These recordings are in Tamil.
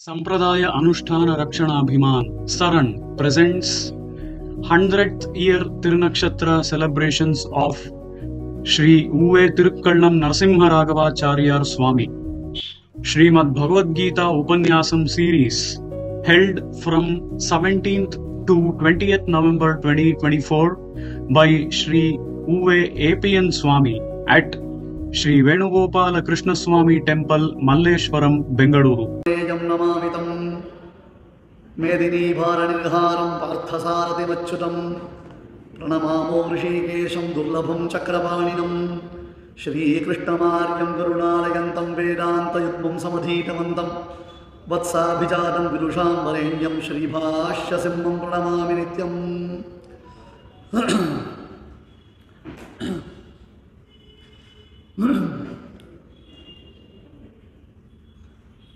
Sampradaya Anushtana Rakshanabhiman Saran presents 100th year Tirunakshatra celebrations of Shri Uve Tirukkallam Narasimha Raghavacharya Swami Srimad Bhagavad Gita Upanyasam series held from 17th to 20th November 2024 by Shri Uve APN Swami at Shri Venugopala Krishna Swami Temple, Malleshwaram, Bengaluru. मेदिनी भारनिर्हारं पार्थसारथिमच्युतं प्रणमामो ऋषिकेशं दुर्लभं चक्रपाणिनं श्रीकृष्णमार्यं करुणालयन्तं वेदान्तयुग्मं समधीतवन्तं वत्साभिजातं विदुषां वरेण्यं श्रीभाष्यसिंहं प्रणमामि नित्यम्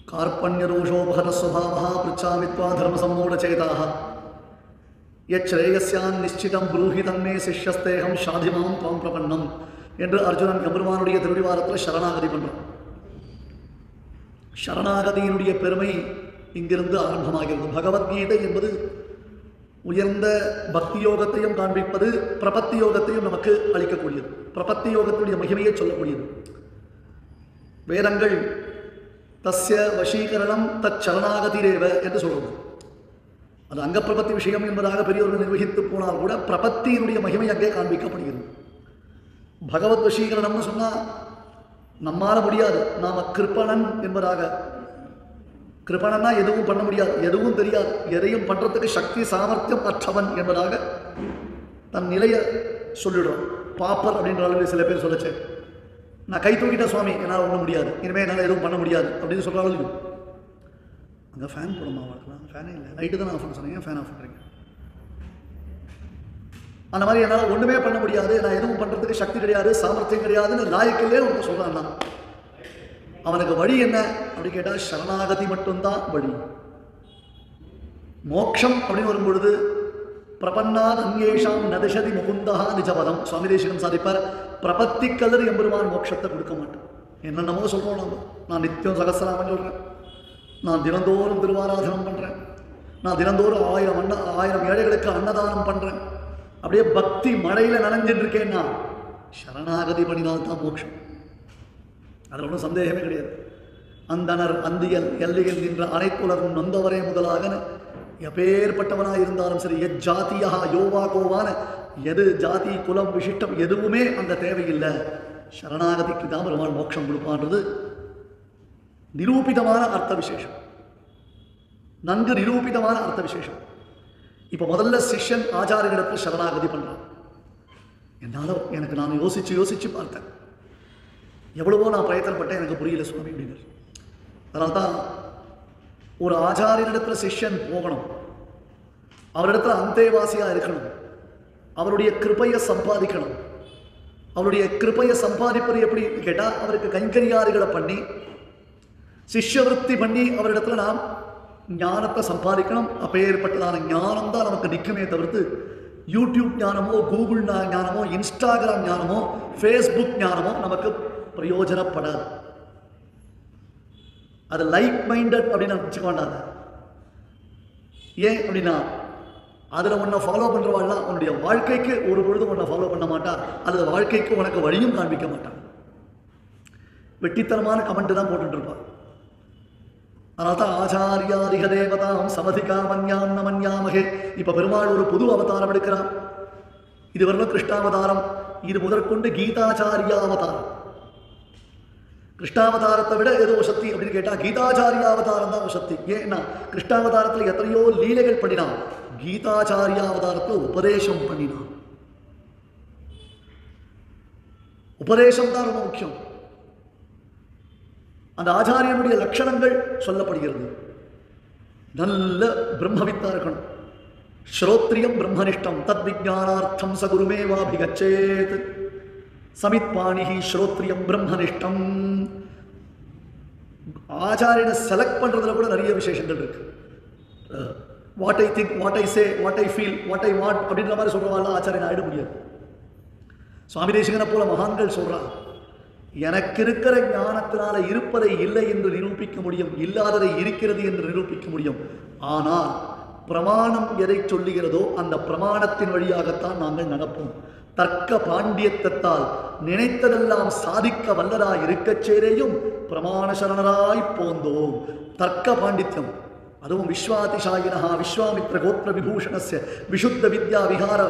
कार्पण्यदोषोपहतस्वभावः पृच्छामि त्वा धर्मसम्मूढचेताः यच्छ्रेयस्यान् निश्चितं ब्रूहि तन्मे शिष्यस्तेहं शाधिमां त्वां प्रपन्नं என்று அர்ஜுனன் எம்பெருமானுடைய திருவிவாரத்தில் சரணாகதி பண்ணுறான். சரணாகதியினுடைய பெருமை இங்கிருந்து ஆரம்பமாகிறது. பகவத்கீதை என்பது உயர்ந்த பக்தி யோகத்தையும் காண்பிப்பது, பிரபத்தி யோகத்தையும் நமக்கு அளிக்கக்கூடியது. பிரபத்தி யோகத்துடைய மகிமையை சொல்லக்கூடியது. வேதங்கள் தஸ்ய வசீகரணம் தச்சரணாகதிரேவ என்று சொல்றது. அது அங்கப்பிரபத்தி விஷயம் என்பதாக பெரியவர்கள் நிர்வகித்து போனால் கூட பிரபத்தியினுடைய மகிமை அங்கே காண்பிக்கப்படுகிறது. பகவத் வசீகரணம்னு சொன்னால் நம்மால முடியாது, நாம கிருப்பணன் என்பதாக. கிருப்பணன்னா எதுவும் பண்ண முடியாது, எதுவும் தெரியாது, எதையும் பண்றதுக்கு சக்தி சாமர்த்தியம் அற்றவன் என்பதாக தன் நிலையை சொல்லிடுறோம். பாப்பர் அப்படின்ற அளவில் சில பேர் சொல்லச்சு, நான் கை தூக்கிட்டேன் சுவாமி, என்னால் ஒன்றும் முடியாது, இனிமேல் என்னால் எதுவும் பண்ண முடியாது அப்படின்னு சொல்கிறாலும் அங்கே ஃபேன் போடமா வளர்க்கலாம், ஃபேனே இல்லை, லைட்டு தான் ஆஃப் பண்ண சொன்னீங்க, ஃபேன் ஆஃப் பண்ணுறீங்க. அந்த மாதிரி என்னால் ஒன்றுமே பண்ண முடியாது, நான் எதுவும் பண்ணுறதுக்கு சக்தி கிடையாது, சாமர்த்தியம் கிடையாதுன்னு லாயக்கில்லே ஒன்று சொல்கிறான்னா அவனுக்கு வழி என்ன அப்படி கேட்டால் சரணாகதி மட்டும்தான் வழி. மோட்சம் அப்படின்னு வரும்பொழுது பிரபன்னாத் அந்நேஷாம் நதிஷதி முகுந்தா நிஜபதம் சுவாமி தேசிகன் சாதிப்பார். பிரபத்தி கலர் எம்பெருமான் மோட்சத்தை கொடுக்க மாட்டேன். என்னென்னமோ சொல்கிறோம் நம்ம. நான் நித்தியம் சகஸ்ரநாமம் சொல்கிறேன், நான் தினந்தோறும் திருவாராதனம் பண்ணுறேன், நான் தினந்தோறும் 1000 ஏழைகளுக்கு அன்னதானம் பண்ணுறேன், அப்படியே பக்தி மழையில் நனைஞ்சிட்டு இருக்கேன்னா சரணாகதி பண்ணினால்தான் மோட்சம். அதில் ஒன்றும் சந்தேகமே கிடையாது. அந்தனர் அந்தியல் எல்லையில் நின்ற அனைத்துலரும் நொந்தவரே முதலாக எப்பேற்பட்டவனாக இருந்தாலும் சரி, ஜாத்தியா யோவா கோவான எது ஜாதி குலம் விசிஷ்டம் எதுவுமே அந்த தேவையில்லை. சரணாகதிக்கு தான் பெருமாள் மோட்சம் கொடுப்பான்றது நிரூபிதமான அர்த்த விசேஷம், நன்கு நிரூபிதமான அர்த்த விசேஷம். இப்போ முதல்ல சிஷ்யன் ஆச்சாரியனிடத்தில் சரணாகதி பண்ணுறான். என்னால் எனக்கு நான் யோசிச்சு பார்த்தேன், எவ்வளவோ நான் பிரயத்தனப்பட்டேன், எனக்கு புரியல சுவாமி அப்படின்னு. அதனால தான் ஒரு ஆச்சாரியனிடத்தில் சிஷ்யன் போகணும், அவரிடத்துல அந்தேவாசியாக இருக்கணும், அவருடைய கிருபையை சம்பாதிக்கணும். அவருடைய கிருபையை சம்பாதிப்பது எப்படி கேட்டால் அவருக்கு கைங்கரியாரிகளை பண்ணி சிஷ்யவருத்தி பண்ணி அவரிடத்துல நாம் ஞானத்தை சம்பாதிக்கணும். அப்பேற்பட்டதான ஞானம் தான் நமக்கு நிற்குமே தவிர்த்து யூடியூப் ஞானமோ, கூகுள் ஞானமோ, இன்ஸ்டாகிராம் ஞானமோ, ஃபேஸ்புக் ஞானமோ நமக்கு பிரயோஜனப்படாது. அது லைக் மைண்டட் அப்படின்னு வச்சுக்கொண்டாது. ஏன் அப்படின்னா அதில் உன்னை ஃபாலோ பண்ணுறவாள்லாம் உன்னுடைய வாழ்க்கைக்கு ஒரு பொழுதும் உன்னை ஃபாலோ பண்ண மாட்டான், அல்லது வாழ்க்கைக்கு உனக்கு வழியும் காண்பிக்க மாட்டான். வெட்டித்தனமான கமெண்ட் தான் போட்டுட்டு இருப்பான். அதனால தான் ஆச்சாரியாரிக தேவதாம் சமதிகா மன்யாம் ந மன்யாமகே. இப்போ பெருமாள் ஒரு புது அவதாரம் எடுக்கிறான். இது வரல கிருஷ்ணாவதாரம், இது முதற்கொண்டு கீதாச்சாரியா அவதாரம். கிருஷ்ணாவதாரத்தை விட ஏதோ சக்தி அப்படின்னு கேட்டால் கீதாச்சாரியாவதாரம் தான் சக்தி. ஏன்னா கிருஷ்ணாவதாரத்தில் எத்தனையோ லீலைகள் பண்ணினான், கீதாச்சாரியாவதாரத்தில் உபதேசம் பண்ணினான். உபதேசம் தான் ரொம்ப முக்கியம். அந்த ஆச்சாரியனுடைய லட்சணங்கள் சொல்லப்படுகிறது. நல்ல பிரம்மவித்தா இருக்கணும். ஸ்ரோத்ரியம் பிரம்மனிஷ்டம் தத் விஜானார்த்தம் சகுருமேவாபிகச்சேத் சமித்பாணிஹி ஸ்ரோத்ரியம் பிரம்மனிஷ்டம். ஆச்சாரியனை செலக்ட் பண்ணுறதுல கூட நிறைய விசேஷங்கள் இருக்கு. What I think, what I say, what I feel, what I want அப்படின்ற மாதிரி சொல்கிறவாள் ஆச்சாரியன் ஆகிட முடியாது. சுவாமி தேசிகனை போல மகான்கள் சொல்கிறான், எனக்கு இருக்கிற ஞானத்தினால இருப்பதை இல்லை என்று நிரூபிக்க முடியும், இல்லாததை இருக்கிறது என்று நிரூபிக்க முடியும். ஆனால் பிரமாணம் எதை சொல்லுகிறதோ அந்த பிரமாணத்தின் வழியாகத்தான் நாங்கள் நடப்போம். தர்க்க பாண்டியத்தால் நினைத்ததெல்லாம் சாதிக்க வல்லராய் இருக்கச் சேரையும் பிரமாண சரணராய் போந்தோம். தர்க்க பாண்டித்யம், அதுவும் விஸ்வாதிசாயினஹா விஸ்வாமித்ர கோத்திர விபூஷணஸ்ய விசுத்த வித்யா விஹார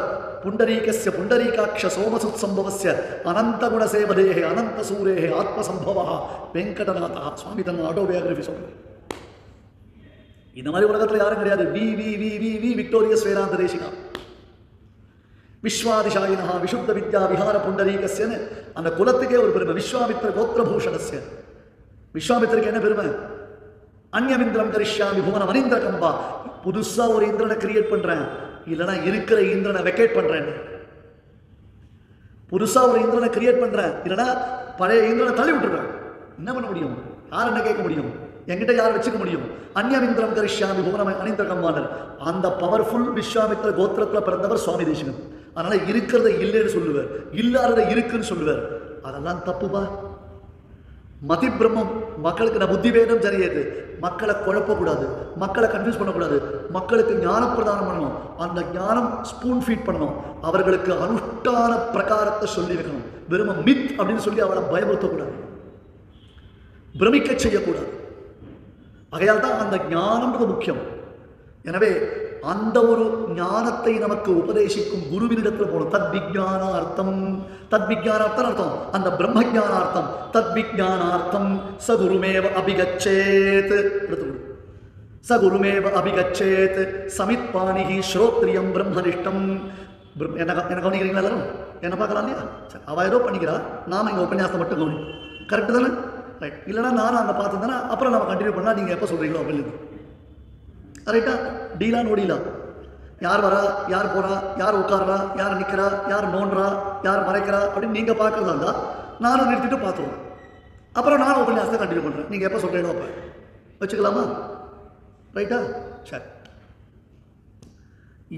புண்டரீகஸ்ய புண்டரீகாட்ச சோமசுத்சம்பவஸ்ய அனந்த குணசேவதேஹே அனந்த சூரேஹே ஆத்மசம்பவா வெங்கடநாதா. சுவாமி தன் ஆட்டோபயோகிராஃபி சொல்றார். இந்த மாதிரி உலகத்தில் யாரும் கிடையாது. V V V V V victorious Vedanta Desika விஸ்வாதிசாயினஹா விசுத்த வித்யா விஹார புண்டரீகஸ்யன்னு அந்த குலத்துக்கே ஒரு பெருமை. விஸ்வாமித்ர கோத்திரபூஷணஸ்ய, விஸ்வாமித்திரக்கு என்ன பெருமை? அந்யமிந்திரம் கரிஷ்யாமி புவனம் அனிந்திர கம்பா. புதுசா ஒரு இந்திரனை கிரியேட் பண்றேன், இல்லைன்னா இருக்கிற இந்திரனை வெக்கேட் பண்றேன். புதுசா ஒரு இந்திரனை கிரியேட் பண்றேன், இல்லைன்னா பழைய இந்திரனை தள்ளி விட்டுறேன். என்ன பண்ண முடியும்? யார் என்ன கேட்க முடியும்? என்கிட்ட யார் வச்சுக்க முடியும்? அந்யமிந்திரம் கரிஷ்யாமி புவனம் அனிந்திர கம்பாண்டர். அந்த பவர்ஃபுல் விஸ்வாமித்திர கோத்திரத்தில் பிறந்தவர் சுவாமி தேசிகன். அதனால இருக்கிறத இல்லைன்னு சொல்லுவார், இல்லாததை இருக்குன்னு சொல்லுவார். அதெல்லாம் தப்புப்பா. மதி பிரம்மம் மக்களுக்கு நான் புத்தி வேதம் தெரியாது. மக்களை குழப்பக்கூடாது, மக்களை கன்ஃபியூஸ் பண்ணக்கூடாது, மக்களுக்கு ஞானம் பிரதானம் பண்ணணும். அந்த ஞானம் ஸ்பூன் ஃபீட் பண்ணணும். அவர்களுக்கு அனுஷ்டான பிரகாரத்தை சொல்லி வைக்கணும். வெறும் மித் அப்படின்னு சொல்லி அவளை பயமுறுத்தக்கூடாது, பிரமிக்க செய்யக்கூடாது. ஆகையால் தான் அந்த ஞானம்ன்றது முக்கியம். எனவே அந்த ஒரு ஞானத்தை நமக்கு உபதேசிக்கும் குருவினிடத்தில் போகணும். தத் விஜானார்த்தம், தத் விஜானார்த்தம் அர்த்தம் அந்த பிரம்ம ஜானார்த்தம். தத் விஜானார்த்தம் ச குருமேவ அபிகச்சேத். எடுத்துக்கணும். ச குருமேவ அபிகச்சேத் சமித் பாணிஹி ஸ்ரோத்ரியம் பிரம்மனிஷ்டம். என்ன கவனிக்கிறீங்களா எல்லாரும்? என்ன பார்க்கலாம் இல்லையா? சரி, அவள் ஏதோ பண்ணிக்கிறா, நாம இங்கே உபன்யாசத்தை மட்டும் கவனி. கரெக்டு தானே? ரைட். இல்லைனா நானும் அங்கே பார்த்து தானே, அப்புறம் நம்ம கண்டினியூ பண்ணால் நீங்கள் எப்போ சொல்கிறீங்களோ அப்படின்னு. ரைட்டா? டீலா நோடீலா? யார் வரா, யார் போறா, யார் உட்கார்றா, யார் நிற்கிறா, யார் நோன்றா, யார் மறைக்கிறா அப்படின்னு நீங்கள் பார்க்குறதா இருந்தால் நானும் நிறுத்திட்டு பார்த்துருவோம். அப்புறம் நானும் உபன்யாசத்தை கண்டினியூ பண்ணுறேன். நீங்கள் எப்போ சொல்கிறீங்களோ அப்போ வச்சுக்கலாமா? ரைட்டா? சரி.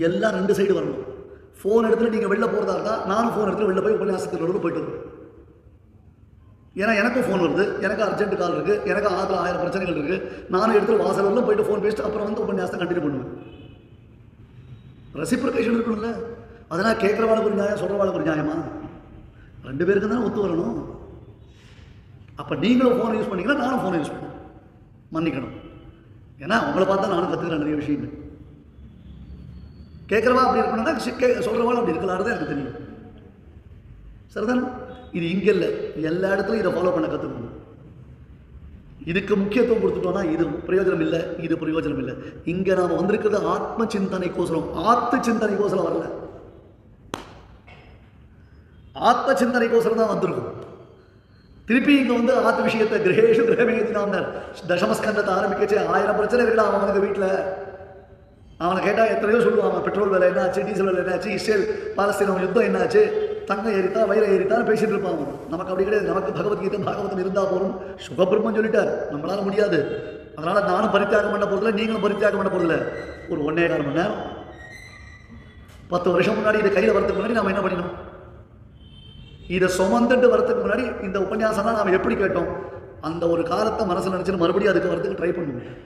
எல்லாம் ரெண்டு சைடு வரணும். ஃபோன் எடுத்துகிட்டு நீங்கள் வெளில போகிறதா இருந்தால் நானும் ஃபோன் எடுத்துகிட்டு வெளில போய் உபன்யாசத்துக்கு போயிட்டு வருவேன். ஏன்னா எனக்கும் ஃபோன் வருது, எனக்கு அர்ஜென்ட் கால் இருக்குது, எனக்கு 1000 பிரச்சனைகள் இருக்குது. நானும் எடுத்துகிட்டு வாசலில் போயிட்டு ஃபோன் பேசிட்டு அப்புறம் வந்து உபன்யாசத்தை கண்டினியூ பண்ணுவேன். ரெசிப்ரிகேஷன் இருக்கணும்ல. அதனால் கேட்குறவாளுக்கு ஒரு நியாயம், சொல்கிறவாளுக்கு ஒரு நியாயமா? ரெண்டு பேருக்கு தான் ஒத்து வரணும். அப்போ நீங்களும் ஃபோனை யூஸ் பண்ணிக்கலாம், நானும் ஃபோனை யூஸ் பண்ணேன், மன்னிக்கணும். ஏன்னா உங்களை பார்த்தா நானும் கற்றுக்கிறேன் நிறைய விஷயங்கள். கேட்குறவா அப்படி இருக்கணும்னா சொல்கிறவாள் அப்படி இருக்கலான்னு எனக்கு தெரியும். சரிதானே? இது இங்கே இல்லை, எல்லா இடத்துலையும் இதை ஃபாலோ பண்ண கற்றுக்கணும். இதுக்கு முக்கியத்துவம் கொடுத்துட்டோம்னா இது பிரயோஜனம் இல்லை, இது பிரயோஜனம் இல்லை. இங்கே நாம் வந்திருக்கிறது ஆத்ம சிந்தனைக்கோசரம், ஆத்ம சிந்தனைக்கோசரம் வரல. ஆத்ம சிந்தனைக்கோசரம் தான் வந்திருக்கும். திருப்பி இங்கே வந்து ஆத்ம விஷயத்தை கிரகேஷு கிரகமேதி நாம்னர் தசமஸ்கந்தத்தை ஆரம்பிக்கச்சே 1000 பிரச்சனை இருக்கலாம் அவனுக்கு வீட்டில். அவனை கேட்டால் எத்தனையோ சொல்லுவான். அவன் பெட்ரோல் விலை என்னாச்சு, டீசல் விலை என்னாச்சு, இஸ்ரேல் பாலஸ்தீனம் யுத்தம் என்னாச்சு, தங்கம் ஏறித்தா வைரம் ஏறித்தான் பேசிட்டு இருப்பாங்க. நமக்கு அப்படி கிடையாது. நமக்கு பகவத்கீதை பாகவதம் இருந்தால் போகும். சுகபிரம்மம் சொல்லிட்டார், நம்மளால முடியாது. அதனால் நானும் பரித்தியாகம் பண்ண போகிறதில்ல, நீங்களும் பரித்தியாகம் பண்ண போகிறதில்ல. ஒரு 1.25 மணி நேரம் 10 வருஷம் முன்னாடி இதை கையில் வரதுக்கு முன்னாடி நாம் என்ன பண்ணினோம்? இதை சுமந்துட்டு வரதுக்கு முன்னாடி இந்த உபன்யாசம்லாம் நாம் எப்படி கேட்டோம்? அந்த ஒரு காலத்தை மனசில் நினச்சிட்டு மறுபடியும் அதுக்கு வரதுக்கு ட்ரை பண்ணுவோம்.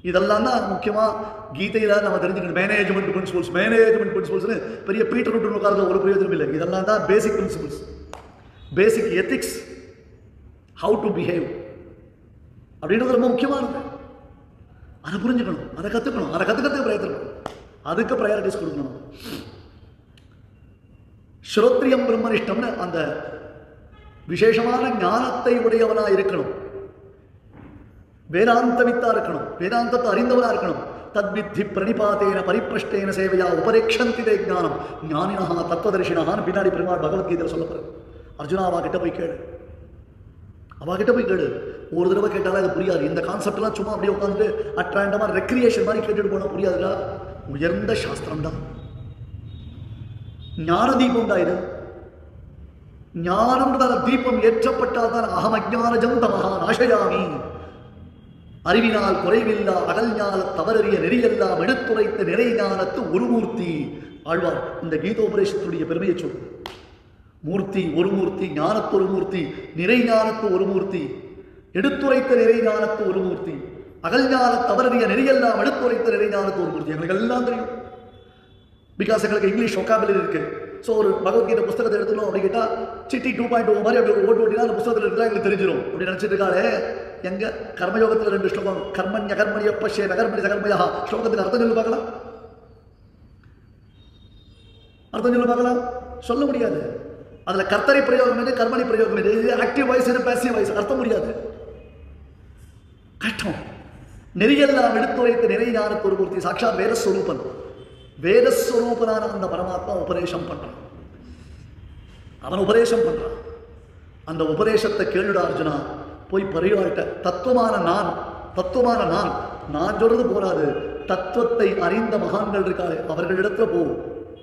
இதெல்லாம் தான் முக்கியமாக கீதையில் நம்ம தெரிஞ்சுக்கணும். மேனேஜ்மெண்ட் பிரின்சிபல்ஸ்னு பெரிய பீட்டர் விட்டு உட்கார்ந்த ஒரு பிரயோஜனம் இல்லை. இதெல்லாம் தான் பேசிக் principles, basic ethics, how to behave அப்படின்றது ரொம்ப முக்கியமானது. அதை புரிஞ்சுக்கணும், அதை கற்றுக்கணும், அதை கற்றுக்கிறதுக்கு பிரயத்தனம், அதுக்கு ப்ரையாரிட்டிஸ் கொடுக்கணும். ஸ்ரோத்ரியம் பிரம்மனிஷ்டம்னு அந்த விசேஷமான ஞானத்தை உடையவனாக இருக்கணும். வேதாந்தவித்தா இருக்கணும், வேதாந்தத்தை அறிந்தவனா இருக்கணும். தத்வித்தி பிரணிபாத்தேன பரிப்பிரஷ்டேன சேவையா உபரேக்ஷந்தி தே ஞானம் ஞானினா தத்துவதர்ஷினான்னு பின்னாடி பெருமாள் பகவத்கீதையில் சொல்லப்படுறது. அர்ஜுனா அவகிட்ட போய் கேளு, அவகிட்ட போய் கேளு. ஒரு தடவை கேட்டாலும் அது புரியாது. இந்த கான்செப்ட்லாம் சும்மா அப்படியே உட்காந்துட்டு அட்ராண்டமாக ரெக்ரியேஷன் மாதிரி கேட்டுட்டு போனால் புரியாதுடா. உயர்ந்த சாஸ்திரம் தான் ஞான தீபம் தான். இது ஞானம்ன்றதான தீபம் ஏற்றப்பட்டால் தான் அகம் அஜ்ஞானஜம் தமஹா நாசயாமி. அறிவினால் குறைவில்லா அகல் ஞான தவறறிய நெறியெல்லாம் எடுத்துரைத்த நிறை ஞானத்து ஒரு மூர்த்தி. ஆழ்வார் இந்த கீதோபதேசத்துடைய பெருமையை சொல்லும். மூர்த்தி ஒரு மூர்த்தி, ஞானத்து ஒரு மூர்த்தி, நிறை ஞானத்து ஒரு மூர்த்தி, எடுத்துரைத்த நிறை ஞானத்து ஒரு மூர்த்தி, அகல் ஞானத்து அவரறிய நெறியெல்லாம் எடுத்துரைத்த நிறை ஞானத்து ஒரு மூர்த்தி. எங்களுக்கு எல்லாம் தெரியும். பிகாஸ் எங்களுக்கு இங்கிலீஷ் ஒக்காபுலரி இருக்கு. ஸோ ஒரு பகவத்கீதை புஸ்தகத்தை எடுத்துக்கணும் அப்படி கேட்டால் சிட்டி 2.0 மாதிரி அப்படி ஒரு ஓட்டு ஓட்டினா அந்த புஸ்தகத்தில் இருக்கலாம் எங்களுக்கு தெரிஞ்சிடும். அப்படி நினச்சிட்டு இருக்காளே. எங்க கர்மயோகத்தில் 2 ஸ்லோகம், கர்மண்ய கர்மணிய பஷ்ய நகர்மணி சகர்மயா. ஸ்லோகத்துக்கு அர்த்தம் சொல்லி பார்க்கலாம், அர்த்தம் சொல்லி பார்க்கலாம், சொல்ல முடியாது. அதில் கர்த்தரி பிரயோகம் என்ன, கர்மணி பிரயோகம் என்ன, இது ஆக்டிவ் வாய்ஸ் என்ன, பேசிவ் வாய்ஸ், அர்த்தம் முடியாது, கஷ்டம். நெறியெல்லாம் எடுத்துரைத்த நிறை ஞானத்து ஒரு மூர்த்தி, சாட்சாத் வேதஸ்வரூபன். வேதஸ்வரூபனான அந்த பரமாத்மா உபதேசம் பண்றான். அவன் உபதேசம் பண்றான். அந்த உபதேசத்தை கேளுடா அர்ஜுனா, போய் பரிவாழ்கிட்ட தத்துவமான நான் நான் சொல்றது போராது. தத்துவத்தை அறிந்த மகான்கள் இருக்காரு, அவர்களிடத்துல போ,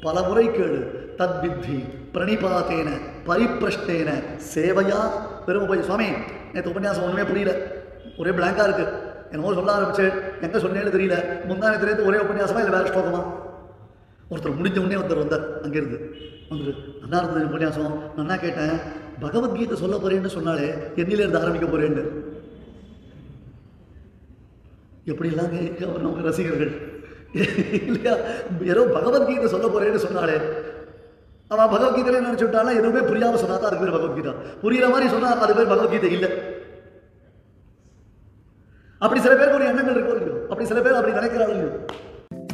பல முறை கேளு. தத்வித்தி பிரணிபாத்தேன பரிப்பிரஷ்டேன சேவையா பெருமை. போய் சுவாமி நேற்று உபன்யாசம் ஒன்றுமே புரியல, ஒரே பிளாங்கா இருக்கு, என்னமோ சொல்ல ஆரம்பிச்சு எங்க சொன்னேன்னு தெரியல, முந்தானே தெரியாது, ஒரே உபன்யாசமா இல்லை வேற ஸ்லோகமா. ஒருத்தர் முடிஞ்ச உடனே ஒருத்தர் வந்தார், அங்கிருந்து வந்துட்டு நல்லா இருந்தது உபன்யாசம், நல்லா கேட்டேன், பகவத்கீதை சொல்ல போறேன்னு சொன்னாலே என்னில இருந்து ஆரம்பிக்க போறேன்னு. எப்படிலாம் நமக்கு ரசிகர்கள் இல்லையா? ஏதோ பகவத்கீதை சொல்ல போறேன்னு சொன்னாலே அவன் பகவத்கீதையில நினைச்சு விட்டாலும் எதுவுமே புரியாம சொன்னாதான் அதுக்கு பேர் பகவத்கீதா. புரியுற மாதிரி சொன்னா அது பேர் பகவத்கீதை இல்லை. அப்படி சில பேருக்கு ஒரு எண்ணங்கள் இருக்கும், அப்படி சில பேர் அப்படி நினைக்கிறார்கள்.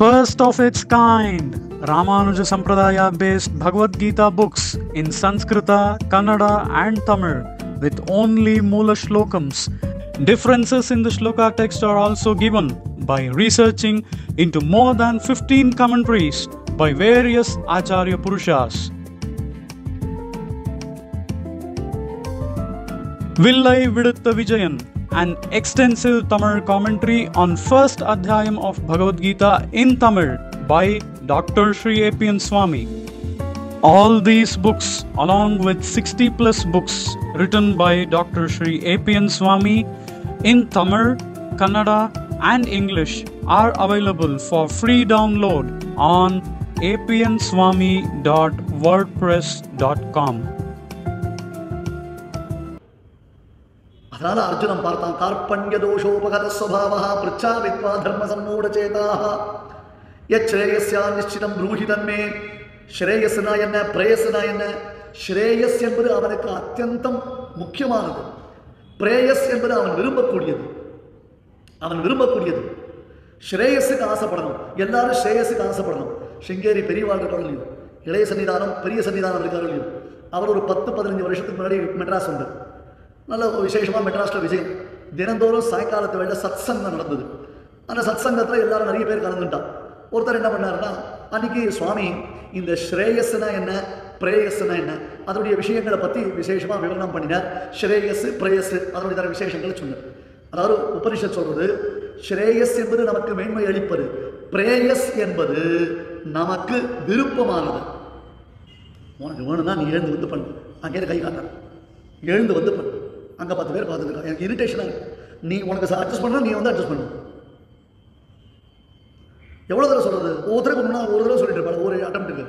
First of its kind, Ramanuja Sampradaya based Bhagavad Gita books in Sanskrita, Kannada and Tamil with only Moola Shlokams. Differences in the shloka text are also given by researching into more than 15 commentaries by various Acharya Purushas. Villai Vidutha Vijayan, an extensive Tamil commentary on first adhyayam of Bhagavad Gita in Tamil by Dr. Sri A.P.N. Swami. All these books, along with 60 plus books written by Dr. Sri A.P.N. Swami in Tamil, Kannada and English, are available for free download on apnswami.wordpress.com. அதனால அர்ஜுனன் பார்த்தான், கார்பண்ய தோஷோபகத ஸ்வபாவா பிருச்சா வித்வா தர்ம சம்மூட சேதாக யச்ரேயஸ்யா நிச்சிதம் ப்ரூஹி தன்மே. ஸ்ரேயஸ்னா என்ன, பிரேயஸ்னா என்ன? ஸ்ரேயஸ் என்பது அவனுக்கு அத்தியந்தம் முக்கியமானது, பிரேயஸ் என்பது அவன் விரும்பக்கூடியது. ஸ்ரேயஸுக்கு ஆசைப்படணும், எல்லாரும் ஸ்ரேயஸுக்கு ஆசைப்படணும். சிங்கேரி பெரியவாள் இருக்காரு, இளைய சன்னிதானம் பெரிய சன்னிதானம் இருக்காரு. அவர் ஒரு 10-15 வருஷத்துக்கு முன்னாடி மெட்ராஸ் வந்தார். நல்ல விசேஷமாக மெட்ராஸில் விஜயம். தினந்தோறும் சாயங்காலத்து வேலை சத் சங்கம் நடந்தது. அந்த சத் சங்கத்தில் எல்லாரும் நிறைய பேர் கலந்துட்டான். ஒருத்தர் என்ன பண்ணாருன்னா, அன்றைக்கி சுவாமி இந்த ஸ்ரேயஸ்னா என்ன, பிரேயஸ்னா என்ன, அதனுடைய விஷயங்களை பற்றி விசேஷமாக விவரணம் பண்ணினார். ஸ்ரேயஸ் பிரேயஸ் அதனுடைய தர விசேஷங்களை சொன்னார். அதாவது உபனிஷத் சொல்வது, ஸ்ரேயஸ் என்பது நமக்கு மேன்மை அளிப்பது, பிரேயஸ் என்பது நமக்கு விருப்பமானது. உனக்கு வேணும்னா நீ எழுந்து வந்து பண்ணு, அங்கே கை காட்டான், எழுந்து வந்து பண்ணு. அங்கே 10 பேர் பார்த்துருக்கான், எனக்கு இரிட்டேஷனாக இருக்கு. நீ உனக்கு அட்ஜஸ்ட் பண்ண, நீ வந்து அட்ஜஸ்ட் பண்ணு. எவ்வளோ தடவை சொல்கிறது? ஒவ்வொருத்தருக்கு முன்னாடி ஒரு தடவை சொல்லிட்டு இருப்பாள், ஒரு அட்டம்ப்ட்டுக்கு.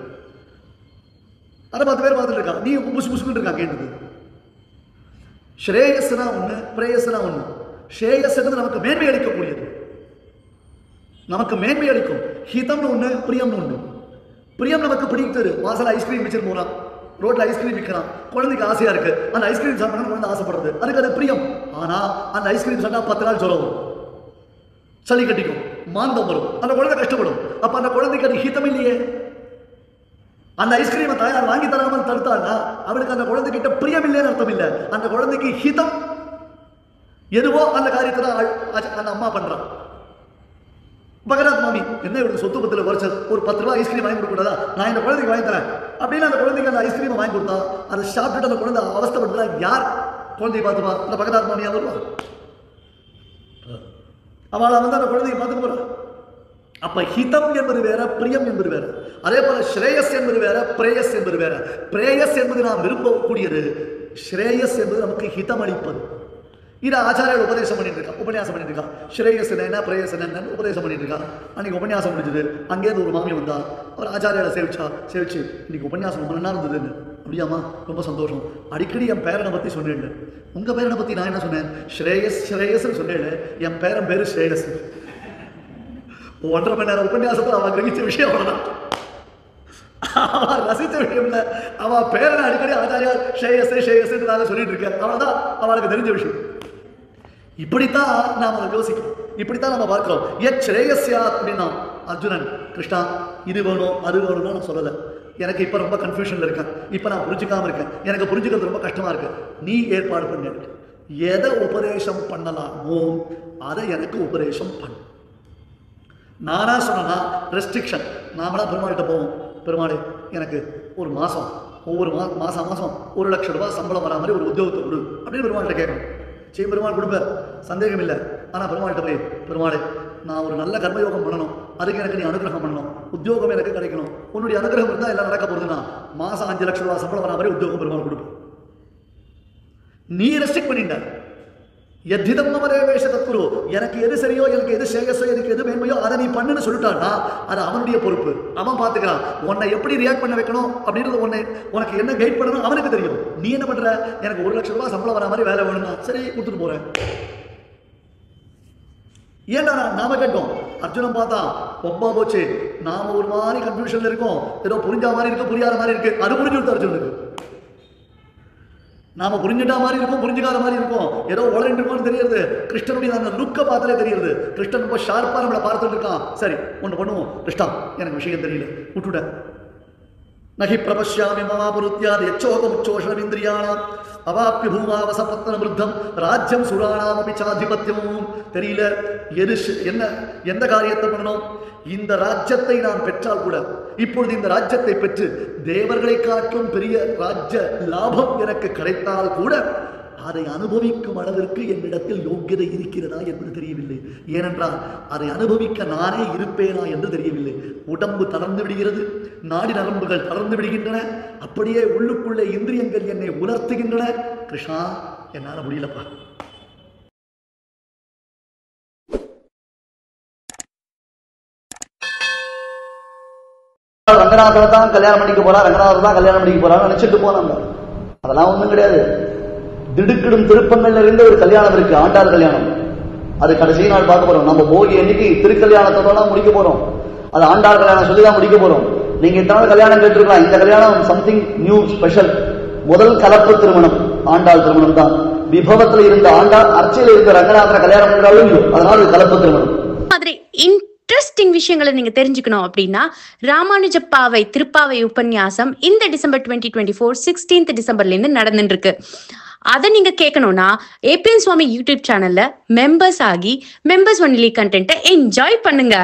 அதை 10 பேர் பார்த்துட்டு இருக்கான், நீ புசு புசுக்கிட்டு இருக்கான் கேட்டது. ஸ்ரேயஸ்னா ஒன்று, பிரேயஸ்னா ஒன்று. ஸ்ரேயஸ்ங்கிறது நமக்கு மேன்மை அளிக்கக்கூடியது, நமக்கு மேன்மை அளிக்கும். ஹிதம்னு ஒன்று, பிரியம்னு ஒன்று. பிரியம் நமக்கு பிடித்தது. வாசல் ஐஸ்கிரீம் வச்சுட்டு போகிறான், ரோட்டில் ஐஸ்கிரீம் விற்கிறான், குழந்தைக்கு ஆசையாக இருக்குது, அந்த ஐஸ்கிரீம் சாப்பிடணும் குழந்தை ஆசைப்படுறது, அதுக்கு அது பிரியம். ஆனால் அந்த ஐஸ்கிரீம் சாப்பிட்டா 10 நாள் ஜுரம் வரும், சளி கட்டிக்கும், மாந்தம் வரும், அந்த குழந்தை கஷ்டப்படும். அப்போ அந்த குழந்தைக்கு அது ஹிதம் இல்லையே. அந்த ஐஸ்கிரீமை தயார் வாங்கி தராமல் தடுத்தாங்கன்னா அவனுக்கு அந்த குழந்தைகிட்ட பிரியம் இல்லைன்னு அர்த்தம் இல்லை. அந்த குழந்தைக்கு ஹிதம் எதுவோ அந்த காரியத்தை தான் அந்த அம்மா பண்ணுறான். பகராத் மாமி என்ன இவருக்கு சொத்து பத்தில் குறைச்சல், ஒரு 10 ரூபா ஐஸ்கிரீம் வாங்கி கொடுக்கூடாதா, நான் இந்த குழந்தைக்கு வாங்கி தரேன் அப்படின்னு அந்த குழந்தைக்கு அந்த ஐஸ்கிரீமை வாங்கி கொடுத்தா அதை சாப்பிட்டுட்டு அந்த குழந்தை அவஸ்தைப்படுறா. யார் குழந்தையை பார்த்துப்பா? அந்த பகராத் மாமியா வருவா. அவளை வந்து அந்த குழந்தையை பார்த்துக்க போறா. அப்ப ஹிதம் என்பது வேற, பிரியம் என்பது வேற. அதே போல ஸ்ரேயஸ் என்பது வேற, பிரேயஸ் என்பது வேற. பிரேயஸ் என்பது நாம் விரும்பக்கூடியது, ஸ்ரேயஸ் என்பது நமக்கு ஹிதம் அளிப்பது. இதை ஆச்சாரியர் உபதேசம் பண்ணிட்டு இருக்கா, உபன்யாசம் பண்ணிட்டு இருக்கா. ஸ்ரேயஸ் என்ன, பிரேயஸ் என்னன்னு உபதேசம் பண்ணிட்டு இருக்கா. அன்னைக்கு உபன்யாசம் முடிஞ்சது, அங்கேருந்து ஒரு மாமி வந்தா, அவர் ஆச்சாரியாரை சேவிச்சு இன்னைக்கு உபன்யாசம் ரொம்ப நல்லா இருந்ததுன்னு அப்படியாம்மா, ரொம்ப சந்தோஷம். அடிக்கடி என் பேரனை பற்றி சொன்னேன். உங்கள் பேரனை பற்றி நான் என்ன சொன்னேன்? ஸ்ரேயஸ் ஸ்ரேயஸ்ன்னு சொன்னேன். என் பேரன் பேர் ஸ்ரேயஸ். 1.5 மணி நேரம் உபன்யாசத்தில் அவன் கிரகிச்ச விஷயம் அவ்வளோதான். அவன் ரசித்த விஷயம் இல்லை. அவன் பேரனை அடிக்கடி ஆச்சாரியா ஸ்ரேயஸ் ஸ்ரேயஸ்ன்னு நாங்கள் சொல்லிட்டு இருக்கேன். அவ்வளோதான் அவனுக்கு தெரிஞ்ச விஷயம். இப்படித்தான் நாம் அதை யோசிக்கிறோம், இப்படித்தான் நம்ம பார்க்கிறோம். எத் ஸ்ரேயஸ்யா அப்படின்னா அர்ஜுனன் கிருஷ்ணா இது வேணும் அது வேணும்னா நான் சொல்லலை. எனக்கு இப்போ ரொம்ப கன்ஃபியூஷனில் இருக்கேன், இப்போ நான் புரிஞ்சுக்காமல் இருக்கேன், எனக்கு புரிஞ்சுக்கிறது ரொம்ப கஷ்டமாக இருக்கு. நீ ஏற்பாடு பண்ண, எதை உபதேசம் பண்ணலாமோ அதை எனக்கு உபதேசம் பண்ணு. நானா சொன்னா ரெஸ்ட்ரிக்ஷன். நாமளா பெருமாள்கிட்ட போவோம், பெருமாளே எனக்கு ஒரு மாதம் ஒவ்வொரு மாதம் 1 லட்சம் ரூபாய் சம்பளம் வரா மாதிரி ஒரு உத்தியோகத்தை கொடு அப்படின்னு பெருமாள்கிட்ட கேட்கணும். சரி, பெருமாள் கொடுப்பார், சந்தேகம் இல்லை. ஆனால் பெருமாள்கிட்ட போய், பெருமாளே நான் ஒரு நல்ல கர்மயோகம் பண்ணணும், அதுக்கு எனக்கு நீ அனுகிரகம் பண்ணணும், உத்தியோகம் எனக்கு கிடைக்கணும், உன்னுடைய அனுகிரகம் இருந்தால் எல்லாம் நடக்க போகுதுன்னா மாதம் 5 லட்சம் ரூபாய் சம்பளம் வரா மாதிரி உத்தியோகம் பெருமாள் கொடுப்போம். நீ ரெஸ்ட்ரிக்ட் பண்ணிட்ட. எத்திதம் நமதே வேஷ தத்குரு, எனக்கு எது சரியோ, எனக்கு எது சேகஸோ, எனக்கு எது மேன்மையோ அதை நீ பண்ணுன்னு சொல்லிட்டான்னா அது அவனுடைய பொறுப்பு, அவன் பார்த்துக்கிறான். உன்னை எப்படி ரியாக்ட் பண்ண வைக்கணும் அப்படின்றது உனக்கு என்ன கைட் பண்ணணும் அவனுக்கு தெரியும். நீ என்ன பண்ற? எனக்கு 1 லட்சம் ரூபாய் சம்பளம் வரா மாதிரி வேலை வேணும்னா சரி கொடுத்துட்டு போறேன். ஏன்டா நாம கேட்டோம். அர்ஜுனன் பார்த்தா ரொம்ப போச்சு, நாம ஒரு மாதிரி கன்ஃபியூஷன்ல இருக்கோம், ஏதோ புரிஞ்ச மாதிரி இருக்கு புரியாத மாதிரி இருக்கு. அது புரிஞ்சு கொடுத்த அர்ஜுனுக்கு. நாம புரிஞ்சுட்டா மாதிரி இருக்கும், புரிஞ்சுக்காத மாதிரி இருக்கும், ஏதோ உளறிட்டு இருக்கோம்னு தெரியுது. கிருஷ்ணனுடைய அந்த லுக்கை பார்த்தாலே தெரியுது. கிருஷ்ணன் ரொம்ப ஷார்ப்பா நம்மளை பார்த்துட்டு இருக்கான். சரி ஒன்று பண்ணுவோம், கிருஷ்ணா எனக்கு விஷயம் தெரியல விட்டுட. நகி பிரபஷ்யாமி மமாபுருத்தியாத் யச்சோகமுச்சோஷணம் இந்திரியாணாம் அவாப்பிய பூமாவசபத்தன விருத்தம் ராஜ்யம் சுராணாம் அபிச்சாதிபத்தியம். தெரியல எந்த காரியத்தை பண்ணணும். இந்த ராஜ்யத்தை நான் பெற்றால் கூட, இப்பொழுது இந்த ராஜ்யத்தை பெற்று தேவர்களை காட்டும் பெரிய ராஜ்ய லாபம் எனக்கு கிடைத்தால் கூட அதை அனுபவிக்கும் அளவிற்கு என்னிடத்தில் யோக்கியதை இருக்கிறதா என்று தெரியவில்லை. ஏனென்றால் அதை அனுபவிக்க நானே இருப்பேனா என்று தெரியவில்லை. உடம்பு தளர்ந்து விடுகிறது, நாடி நரம்புகள் தளர்ந்து விடுகின்றன, அப்படியே உள்ளுக்குள்ளே இந்திரியங்கள் என்னை உலர்த்துகின்றன. கிருஷ்ணா என்னால் முடியலப்பா. ரங்கநாதனை தான் கல்யாணம் பண்ணிக்க போறா, ரங்கநாதன் தான் கல்யாணம் பண்ணிக்க போறான்னு நினைச்சிட்டு போனாங்க. அதெல்லாம் ஒண்ணும் கிடையாது. திடுக்கிடும் திருப்பங்கள்ல இருந்து ஒரு கல்யாணம் இருக்கு, ஆண்டாள் கல்யாணம். அது கடைசி நாள் பார்க்க போறோம். நம்ம போகி அன்னைக்கு திருக்கல்யாணத்தோட முடிக்க போறோம். அது ஆண்டாள் கல்யாணம் சொல்லிதான் முடிக்க போறோம். நீங்க இத்தனை கல்யாணம் கேட்டிருக்கலாம், இந்த கல்யாணம் சம்திங் நியூ ஸ்பெஷல். முதல் கலப்பு திருமணம் ஆண்டாள் திருமணம் தான். விபவத்துல இருந்த ஆண்டாள் அர்ச்சையில இருந்த ரங்கநாதனை கல்யாணம் பண்ணாலும் அதனால கலப்பு திருமணம். இன்ட்ரெஸ்டிங் விஷயங்களை நீங்க தெரிஞ்சுக்கணும் அப்படின்னா ராமானுஜப்பாவை திருப்பாவை உபன்யாசம் இந்த டிசம்பர் 2024 16th டிசம்பர்ல இருந்து நடந்துட்டு இருக்கு. அதை நீங்க கேட்கணும்னா ஏபிஎன் சுவாமி யூடியூப் சேனல்ல மெம்பர்ஸ் ஆகி மெம்பர்ஸ் ஒன்லி கண்டென்ட்டை என்ஜாய் பண்ணுங்க.